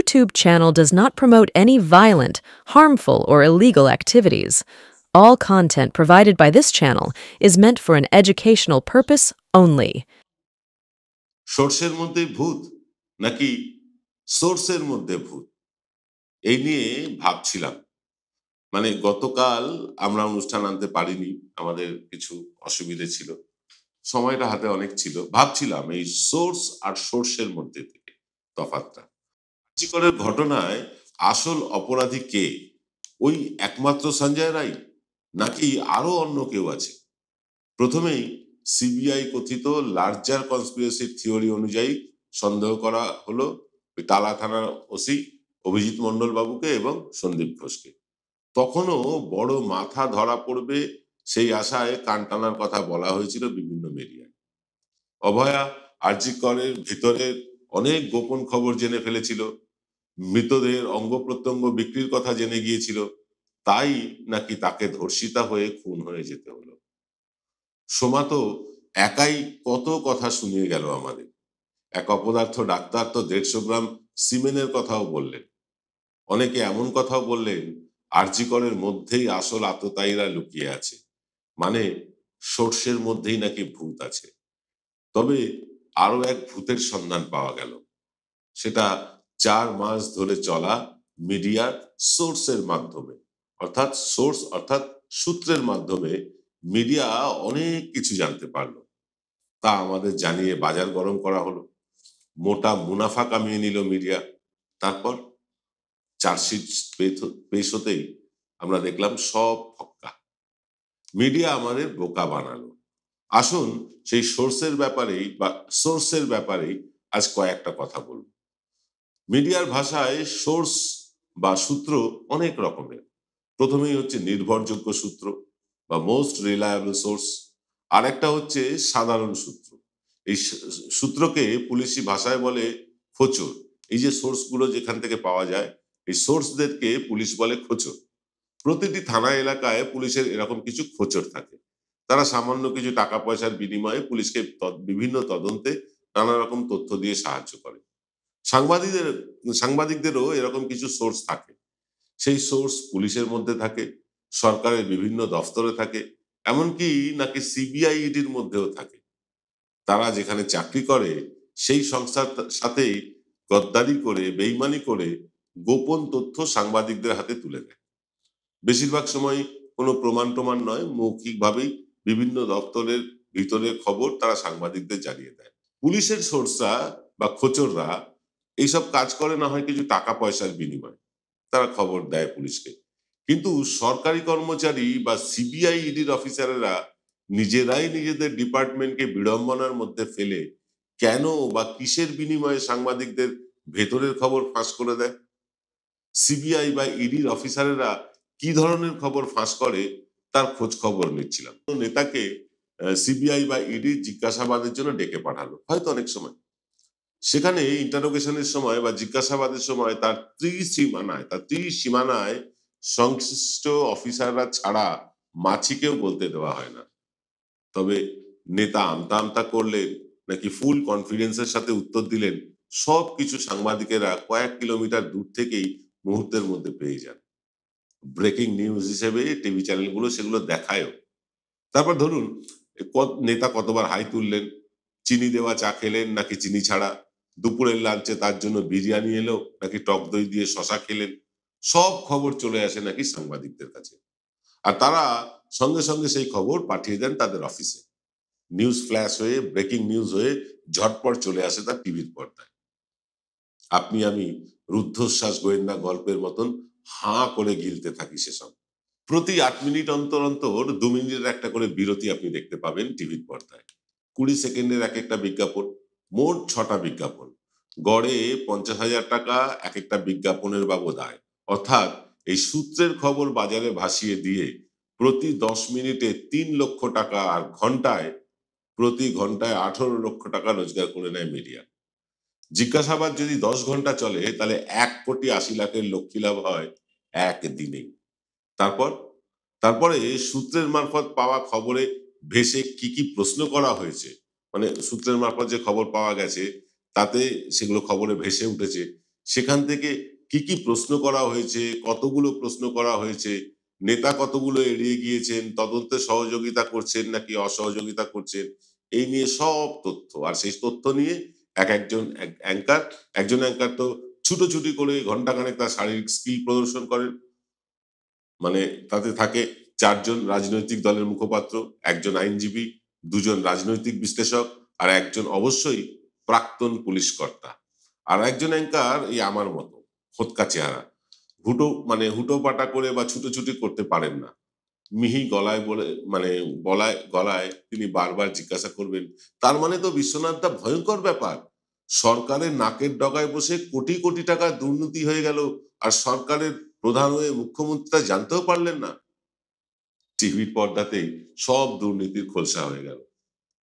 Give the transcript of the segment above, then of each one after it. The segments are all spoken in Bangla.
YouTube channel does not promote any violent, harmful, or illegal activities. All content provided by this channel is meant for an educational purpose only. সোর্সের মধ্যে ভূত নাকি সোর্সের মধ্যে ভূত, এই নিয়ে ভাবছিলাম। মানে গতকাল আমরা অনুষ্ঠান আনতে পারিনি, আমাদের কিছু অসুবিধে ছিল, সময়টা হাতে অনেক ছিল। ভাবছিলাম এই সোর্স আর সোর্সের মধ্যে থেকে তফাৎটা। আর্জিকরের ঘটনায় আসল অপরাধী কে? ওই একমাত্র সঞ্জয় রায় নাকি আরো অন্য কেউ আছে? প্রথমেই সিবিআই কথিত লার্জার কনস্পিরেসি থিওরি অনুযায়ী সন্দেহ করা হলো ওই তালা থানার ওসি অভিজিৎ মন্ডল বাবুকে এবং সন্দীপ ঘোষকে। তখনও বড় মাথা ধরা পড়বে সেই আশায় কান টানার কথা বলা হয়েছিল বিভিন্ন মিডিয়ায়। অভয়া আরজিকরের ভিতরের অনেক গোপন খবর জেনে ফেলেছিল, মৃতদের অঙ্গ প্রত্যঙ্গ বিক্রির কথা জেনে গিয়েছিল, তাই নাকি তাকে ধর্ষিতা হয়ে খুন হয়ে যেতে হলো। সোমা তো একাই কত কথা শুনিয়ে গেল আমাদের। এক অপদার্থ ডাক্তার তো 150 গ্রাম সিমেনের কথাও বললেন। অনেকে এমন কথাও বললেন আরজিকরের মধ্যেই আসল আততায়ীরা লুকিয়ে আছে, মানে সোর্সের মধ্যেই নাকি ভূত আছে। তবে আরো এক ভূতের সন্ধান পাওয়া গেল, সেটা 4 মাস ধরে চলা মিডিয়ার সোর্সের মাধ্যমে, অর্থাৎ সোর্স অর্থাৎ সূত্রের মাধ্যমে মিডিয়া অনেক কিছু জানতে পারলো। তা আমাদের জানিয়ে বাজার গরম করা হলো, মোটা মুনাফা কামিয়ে নিল মিডিয়া। তারপর চার্জশিট পেশ হতেই আমরা দেখলাম সব ফক্কা। মিডিয়া আমাদের বোকা বানালো। আসুন সেই সোর্সের ব্যাপারেই বা সোর্সের ব্যাপারেই আজ কয়েকটা কথা বলব। মিডিয়ার ভাষায় সোর্স বা সূত্র অনেক রকমের। প্রথমেই হচ্ছে নির্ভরযোগ্য সূত্র বা মোস্ট রিলায়েবল সোর্স, আর একটা হচ্ছে সাধারণ সূত্র। এই সূত্রকে পুলিশি ভাষায় বলে খোঁচর। এই যে সোর্সগুলো যেখান থেকে পাওয়া যায়, এই সোর্সদেরকে পুলিশ বলে খোঁচর। প্রতিটি থানা এলাকায় পুলিশের এরকম কিছু খোঁচর থাকে। তারা সামান্য কিছু টাকা পয়সার বিনিময়ে পুলিশকে বিভিন্ন তদন্তে নানা রকম তথ্য দিয়ে সাহায্য করে। সাংবাদিকদেরও এরকম কিছু সোর্স থাকে। সেই সোর্স পুলিশের মধ্যে থাকে, সরকারের বিভিন্ন দফতরে থাকে, এমনকি নাকি সিবিআই ইডির মধ্যেও থাকে। তারা যেখানে চাকরি করে সেই সংস্থার সাথেই গদ্দারি করে, বেইমানি করে গোপন তথ্য সাংবাদিকদের হাতে তুলে দেয়। বেশিরভাগ সময় কোনো প্রমাণ নয়, মৌখিকভাবেই বিভিন্ন দপ্তরের ভিতরের খবর তারা সাংবাদিকদের জানিয়ে দেয়। পুলিশের সোর্সরা বা খোঁচররা এইসব কাজ করে না হয় কিছু টাকা পয়সার বিনিময়ে, তারা খবর দেয় পুলিশকে। কিন্তু সরকারি কর্মচারী বা সিবিআই ইডির অফিসারেরা নিজেরাই নিজেদের ডিপার্টমেন্টকে বিড়ম্বনার মধ্যে ফেলে কেন বা কিসের বিনিময়ে সাংবাদিকদের ভেতরের খবর ফাঁস করে দেয়? সিবিআই বা ইডির অফিসারেরা কি ধরনের খবর ফাঁস করে তার খোঁজ খবর নিচ্ছিলাম। নেতাকে সিবিআই বা ইডি জিজ্ঞাসাবাদের জন্য ডেকে পাঠালো, হয়তো অনেক সময় সেখানে ইন্টারোগেশনের সময় বা জিজ্ঞাসাবাদের সময় তার ত্রিসীমানায় সংশ্লিষ্ট অফিসাররা ছাড়া মাছিকেও বলতে দেওয়া হয় না। তবে নেতা আমতা আমতা করলেন নাকি ফুল কনফিডেন্সের সাথে উত্তর দিলেন, সবকিছু সাংবাদিকেরা কয়েক কিলোমিটার দূর থেকেই মুহূর্তের মধ্যে পেয়ে যান। ব্রেকিং নিউজ হিসেবে টিভি চ্যানেলগুলো সেগুলো দেখায়ও। তারপর ধরুন নেতা কতবার হাই তুললেন, চিনি দেওয়া চা খেলেন নাকি চিনি ছাড়া, দুপুরের লাঞ্চে তার জন্য বিরিয়ানি এলো নাকি টক দই দিয়ে শশা খেলেন, সব খবর চলে আসে নাকি সাংবাদিকদের কাছে। আর তারা সঙ্গে সঙ্গে সেই খবর পাঠিয়ে দেন তাদের অফিসে। নিউজ ফ্ল্যাশ হয়ে, ব্রেকিং নিউজ হয়ে ঝটপট চলে আসে তার টিভির পর্দায়। আপনি আমি রুদ্ধশ্বাস গোয়েন্দা গল্পের মতন হাঁ করে গিলতে থাকি সেসব। প্রতি 8 মিনিট অন্তর অন্তর 2 মিনিটের একটা করে বিরতি আপনি দেখতে পাবেন টিভির পর্দায়। 20 সেকেন্ডের এক একটা বিজ্ঞাপন, মোট 6টা বিজ্ঞাপন, গড়ে 50,000 টাকা এক একটা বিজ্ঞাপনের বাবদ আয়। অর্থাৎ এই সূত্রের খবর বাজারে ভাসিয়ে দিয়ে প্রতি 10 মিনিটে 3 লক্ষ টাকা, আর প্রতি ঘন্টায় 18 লক্ষ টাকা রোজগার করে নেয় মিডিয়া। জিজ্ঞাসাবাদ যদি 10 ঘন্টা চলে তাহলে 1,80,00,000-এর লক্ষ্মী লাভ হয় একদিনেই। তারপরে সূত্রের মারফত পাওয়া খবরে ভেসে কি প্রশ্ন করা হয়েছে, মানে সূত্রের মারফত যে খবর পাওয়া গেছে তাতে সেগুলো খবরে ভেসে উঠেছে, সেখান থেকে কি কি প্রশ্ন করা হয়েছে, কতগুলো প্রশ্ন করা হয়েছে, নেতা কতগুলো এড়িয়ে গিয়েছেন, তদন্তে সহযোগিতা করছেন নাকি অসহযোগিতা করছেন, এই নিয়ে সব তথ্য। আর সেই তথ্য নিয়ে একজন অ্যাঙ্কার তো ছুটোছুটি করে ঘন্টাখানেক তার শারীরিক স্কিল প্রদর্শন করেন। মানে তাতে থাকে 4 জন রাজনৈতিক দলের মুখপাত্র, 1 জন আইনজীবী, 2 জন রাজনৈতিক বিশ্লেষক, আর 1 জন অবশ্যই প্রাক্তন পুলিশ কর্তা। আর একজন অ্যাঙ্কার এই আমার মতো হোঁতকা চেহারা, হুটো পাটা করে বা ছুটোছুটি করতে পারেন না। মিহি গলায় গলায় তিনি বারবার জিজ্ঞাসা করবেন, তার মানে তো বিশ্বনাথ দা ভয়ঙ্কর ব্যাপার, সরকারের নাকের ডগায় বসে কোটি কোটি টাকা দুর্নীতি হয়ে গেল, আর সরকারের প্রধান হয়ে মুখ্যমন্ত্রী জানতেও পারলেন না। টিভির পর্দাতেই সব দুর্নীতির খোলসা হয়ে গেল।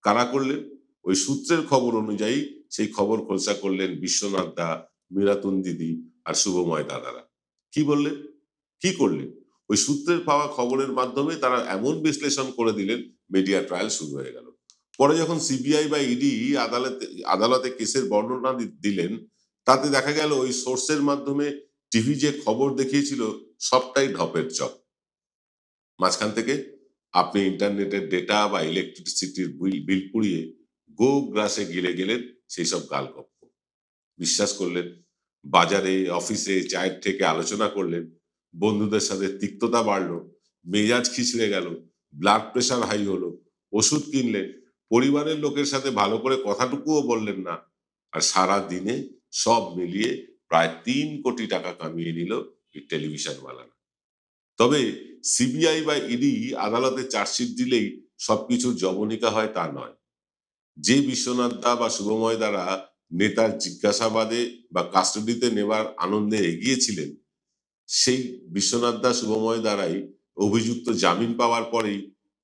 কারা করলেন? ওই সূত্রের খবর অনুযায়ী সেই খবর খোলসা করলেন বিশ্বনাথ দা, মীরাতুন দিদি আর শুভময় দাদারা। কি বললেন? কি করলেন? ওই সূত্রের পাওয়া খবরের মাধ্যমে তারা এমন বিশ্লেষণ করে দিলেন, মিডিয়া ট্রায়াল শুরু হয়ে গেল। পরে যখন সিবিআই বা ইডি আদালতে কেসের বর্ণনা দিলেন, তাতে দেখা গেল ওই সোর্সের মাধ্যমে টিভি যে খবর দেখিয়েছিল সবটাই ঢপের চপ। মাঝখান থেকে আপনি ইন্টারনেটের ডেটা বা ইলেকট্রিসিটির বিল পুড়িয়ে গো গ্রাসে গিলে গেলেন সেই সব গালগপ্প। বিশ্বাস করলেন, বাজারে অফিসে চায়ের থেকে আলোচনা করলেন, বন্ধুদের সাথে তিক্ততা বাড়লো, মেজাজ খিচড়ে গেল, ব্লাড প্রেশার হাই হলো, ওষুধ কিনলেন, পরিবারের লোকের সাথে ভালো করে কথাটুকুও বললেন না, আর সারা দিনে সব মিলিয়ে প্রায় 3 কোটি টাকা কামিয়ে নিল এই টেলিভিশন ওয়ালারা। তবে সিবিআই বা ইডি আদালতে চার্জশিট দিলেই সবকিছুর জবনিকা হয় তা নয়। যে বিশ্বনাথ দা বা শুভময় দ্বারা নেতার জিজ্ঞাসাবাদে বা কাস্টডিতে নেবার আনন্দে এগিয়েছিলেন, সেই বিশ্বনাথ দা শুভময় দ্বারাই অভিযুক্ত জামিন পাওয়ার পরেই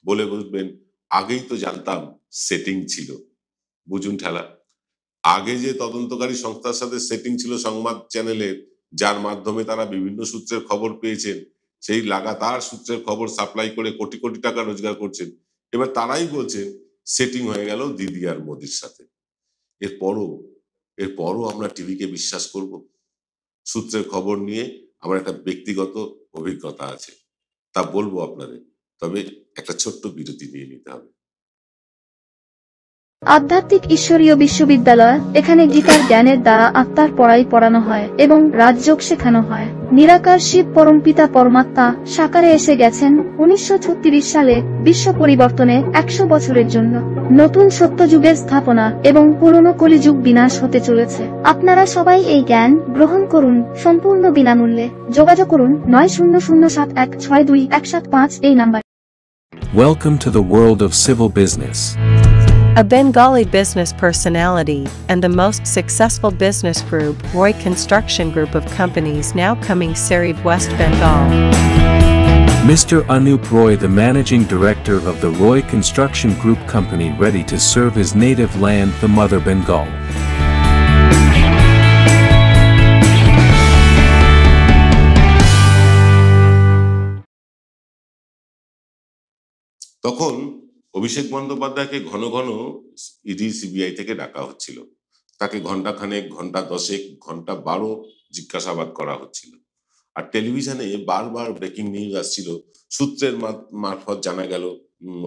বলে বসবেন, আগেই তো জানতাম সেটিং ছিল। বুঝুন ঠেলা। আগে যে তদন্তকারী সংস্থার সাথে সেটিং ছিল সংবাদ চ্যানেলের, যার মাধ্যমে তারা বিভিন্ন সূত্রের খবর পেয়েছেন, সেই লাগাতার সূত্রের খবর সাপ্লাই করে কোটি কোটি টাকা রোজগার করছেন, এবার তারাই বলছেন সেটিং হয়ে গেল দিদি আর মোদির সাথে। এরপরও আমরা টিভিকে বিশ্বাস করব? সূত্রের খবর নিয়ে আমার একটা ব্যক্তিগত অভিজ্ঞতা আছে, তা বলবো আপনাদের। তবে একটা ছোট্ট বিরতি নিয়ে নিতে হবে। আধ্যাত্মিক ঈশ্বরীয় বিশ্ববিদ্যালয়, এখানে গীতার জ্ঞানের দ্বারা আত্মার পড়াই পড়ানো হয় এবং রাজযোগ শেখানো হয়। নিরাকার শিব পরমপিতা পরমাত্মা সাকারে এসে গেছেন 1936 সালে বিশ্ব পরিবর্তনে 100 বছরের জন্য। নতুন সত্যযুগের স্থাপনা এবং পুরনো কলিযুগ বিনাশ হতে চলেছে। আপনারা সবাই এই জ্ঞান গ্রহণ করুন সম্পূর্ণ বিনামূল্যে। যোগাযোগ করুন 9007162175 এই number. Welcome to the world of civil business. A Bengali business personality and the most successful business group, Roy Construction Group of companies now coming Sarib, West Bengal. Mr. Anup Roy, the managing director of the Roy Construction Group company, ready to serve his native land, the mother Bengal. তখন অভিষেক বন্দ্যোপাধ্যায়কে ঘন ঘন ইডি সিবিআই থেকে ডাকা হচ্ছিল। তাকে ঘন্টাখানেক, ঘন্টা 10, ঘন্টা 12 জিজ্ঞাসাবাদ করা হচ্ছিল। আর টেলিভিশনে বারবার ব্রেকিং নিউজ আসছিল, সূত্রের মারফত জানা গেল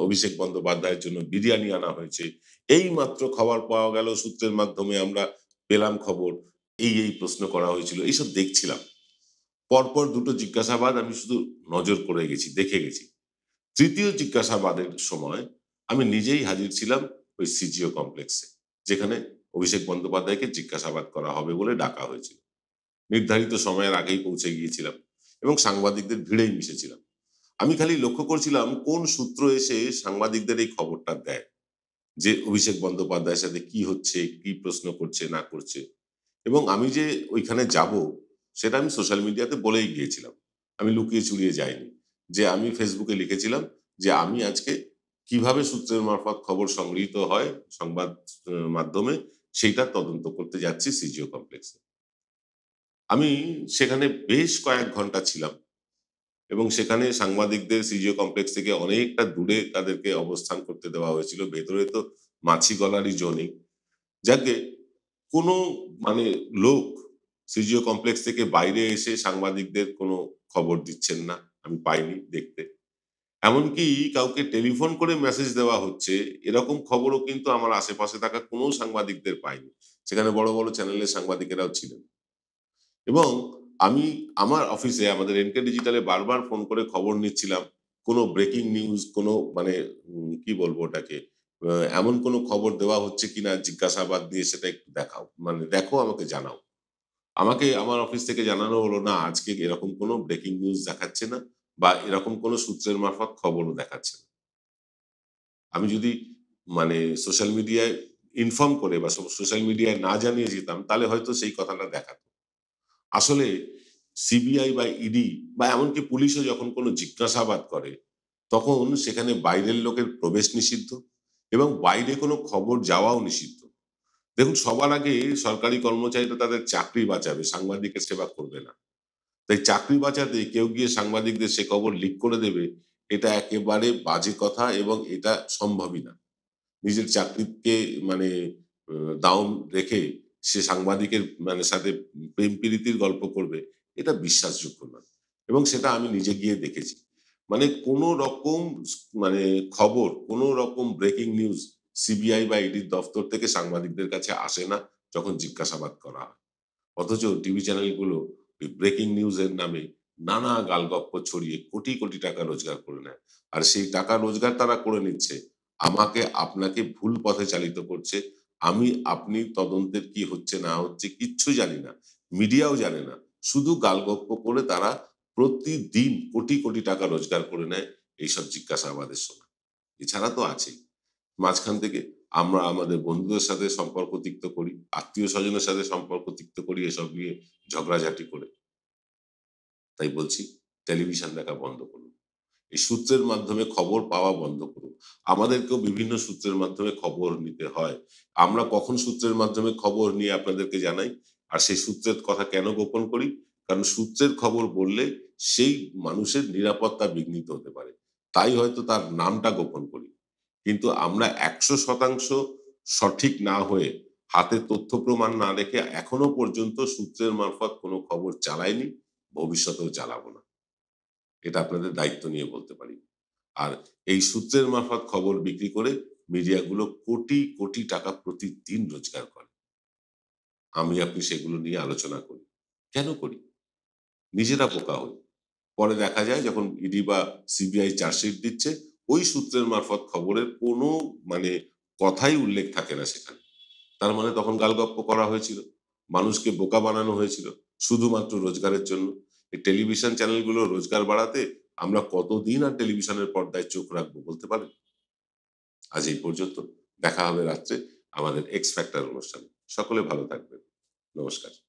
অভিষেক বন্দ্যোপাধ্যায়ের জন্য বিরিয়ানি আনা হয়েছে, এই মাত্র খবর পাওয়া গেল, সূত্রের মাধ্যমে আমরা পেলাম খবর, এই প্রশ্ন করা হয়েছিল, এইসব দেখছিলাম। পরপর 2টো জিজ্ঞাসাবাদ আমি শুধু নজর করে গেছি, দেখে গেছি। তৃতীয় জিজ্ঞাসাবাদের সময় আমি নিজেই হাজির ছিলাম ওই সিজিও কমপ্লেক্সে, যেখানে অভিষেক বন্দ্যোপাধ্যায়কে জিজ্ঞাসাবাদ করা হবে বলে ডাকা হয়েছিল। নির্ধারিত সময়ের আগেই পৌঁছে গিয়েছিলাম এবং সাংবাদিকদের ভিড়েই মিশেছিলাম। আমি খালি লক্ষ্য করছিলাম কোন সূত্র এসে সাংবাদিকদের এই খবরটা দেয় যে অভিষেক বন্দ্যোপাধ্যায়ের সাথে কি হচ্ছে, কি প্রশ্ন করছে না করছে। এবং আমি যে ওইখানে যাব সেটা আমি সোশ্যাল মিডিয়াতে বলেই গিয়েছিলাম, আমি লুকিয়ে চুরিয়ে যাইনি। যে আমি ফেসবুকে লিখেছিলাম যে আমি আজকে কিভাবে সূত্রের মারফত খবর সংগৃহীত হয় সংবাদ মাধ্যমে, সেইটা তদন্ত করতে যাচ্ছি সিজিও কমপ্লেক্সে। আমি সেখানে বেশ কয়েক ঘন্টা ছিলাম এবং সেখানে সাংবাদিকদের সিজিও কমপ্লেক্স থেকে অনেকটা দূরে তাদেরকে অবস্থান করতে দেওয়া হয়েছিল। ভেতরে তো মাছি গলারই জো নেই। যাকে কোনো লোক সিজিও কমপ্লেক্স থেকে বাইরে এসে সাংবাদিকদের কোনো খবর দিচ্ছেন না, আমি পাইনি দেখতে। এমনকি কাউকে টেলিফোন করে মেসেজ দেওয়া হচ্ছে, এরকম খবরও কিন্তু আমার আশেপাশে থাকা কোনো সাংবাদিকদের পাইনি। সেখানে বড় বড় চ্যানেলের সাংবাদিকেরাও ছিলেন। এবং আমি আমার অফিসে আমাদের এনকে ডিজিটালে বারবার ফোন করে খবর নিচ্ছিলাম। কোনো ব্রেকিং নিউজ, কোনো মানে কি বলবো ওটাকে? এমন কোনো খবর দেওয়া হচ্ছে কিনা জিজ্ঞাসাবাদ দিয়ে সেটা একটু দেখাও। মানে দেখো, আমাকে জানাও। আমাকে আমার অফিস থেকে জানানো হলো, না আজকে এরকম কোনো ব্রেকিং নিউজ দেখাচ্ছে না বা এরকম কোনো সূত্রের মারফত খবরও দেখাচ্ছে না। আমি যদি মানে সোশ্যাল মিডিয়ায় ইনফর্ম করে বা সোশ্যাল মিডিয়ায় না জানিয়ে যেতাম, তাহলে হয়তো সেই কথাটা দেখাতো। আসলে সিবিআই বা ইডি বা এমনকি পুলিশও যখন কোনো জিজ্ঞাসাবাদ করে, তখন সেখানে বাইরের লোকের প্রবেশ নিষিদ্ধ এবং বাইরে কোনো খবর যাওয়াও নিষিদ্ধ। দেখুন, সবার আগে সরকারি কর্মচারীরা তাদের চাকরি বাঁচাবে, সাংবাদিকের সেবা করবে না। তাই চাকরি বাঁচাতে কেউ গিয়ে সাংবাদিকদের সে খবর লিক করে দেবে, এটা একেবারে বাজে কথা এবং এটা সম্ভবই না। নিজের চাকরিকে মানে দাম রেখে সে সাংবাদিকের মানে সাথে প্রেম প্রীতির গল্প করবে, এটা বিশ্বাসযোগ্য নয়। এবং সেটা আমি নিজে গিয়ে দেখেছি। মানে কোনো রকম মানে খবর, কোনো রকম ব্রেকিং নিউজ সিবিআই বা ইডির দফতর থেকে সাংবাদিকদের কাছে আসে না যখন জিজ্ঞাসাবাদ করা হয়। অথচ টিভি চ্যানেলগুলো ওই ব্রেকিং নিউজ এর নামে নানা গালগপ্প ছড়িয়ে কোটি কোটি টাকা রোজগার করে নেয়। আর সেই টাকা রোজগার তারা করে নিচ্ছে, আমাকে আপনাকে ভুল পথে চালিত করছে। আমি আপনি তদন্তের কি হচ্ছে না হচ্ছে কিচ্ছু জানি না, মিডিয়াও জানে না। শুধু গালগপ্প করে তারা প্রতিদিন কোটি কোটি টাকা রোজগার করে নেয় এইসব জিজ্ঞাসাবাদের সময়। এছাড়া তো আছেই। মাঝখান থেকে আমরা আমাদের বন্ধুদের সাথে সম্পর্ক তিক্ত করি, আত্মীয় স্বজনের সাথে সম্পর্ক তিক্ত করি এসব নিয়ে ঝগড়াঝাটি করে। তাই বলছি, টেলিভিশন দেখা বন্ধ করুন। এই সূত্রের মাধ্যমে খবর পাওয়া বন্ধ করুন। আমাদেরকেও বিভিন্ন সূত্রের মাধ্যমে খবর নিতে হয়। আমরা কখন সূত্রের মাধ্যমে খবর নিয়ে আপনাদেরকে জানাই, আর সেই সূত্রের কথা কেন গোপন করি? কারণ সূত্রের খবর বললে সেই মানুষের নিরাপত্তা বিঘ্নিত হতে পারে। তাই হয়তো তার নামটা গোপন করি। কিন্তু আমরা ১০০% সঠিক না হয়ে, হাতে তথ্য প্রমাণ না রেখে এখনো পর্যন্ত সূত্রের মারফত কোনো খবর চালাইনি, ভবিষ্যতেও চালাবো না। এটা আপনাদের দায়িত্ব নিয়ে বলতে পারি। আর এই সূত্রের মারফত খবর বিক্রি করে মিডিয়াগুলো কোটি কোটি টাকা প্রতিদিন রোজগার করে। আমি আপনি সেগুলো নিয়ে আলোচনা করি। কেন করি? নিজেরা বোকা হই। পরে দেখা যায় যখন ইডি বা সিবিআই চার্জশিট দিচ্ছে, ওই সূত্রের মারফত খবরের কোনো মানে কথাই উল্লেখ থাকে না সেখানে। তার মানে তখন গালগপ্প করা হয়েছিল। মানুষকে বোকা বানানো হয়েছিল শুধুমাত্র রোজগারের জন্য। এই টেলিভিশন চ্যানেলগুলো রোজগার বাড়াতে আমরা কতদিন আর টেলিভিশনের পর্দায় চোখ রাখবো বলতে পারেন? আজ এই পর্যন্ত। দেখা হবে রাত্রে আমাদের এক্স ফ্যাক্টর অনুষ্ঠানে। সকলে ভালো থাকবেন। নমস্কার।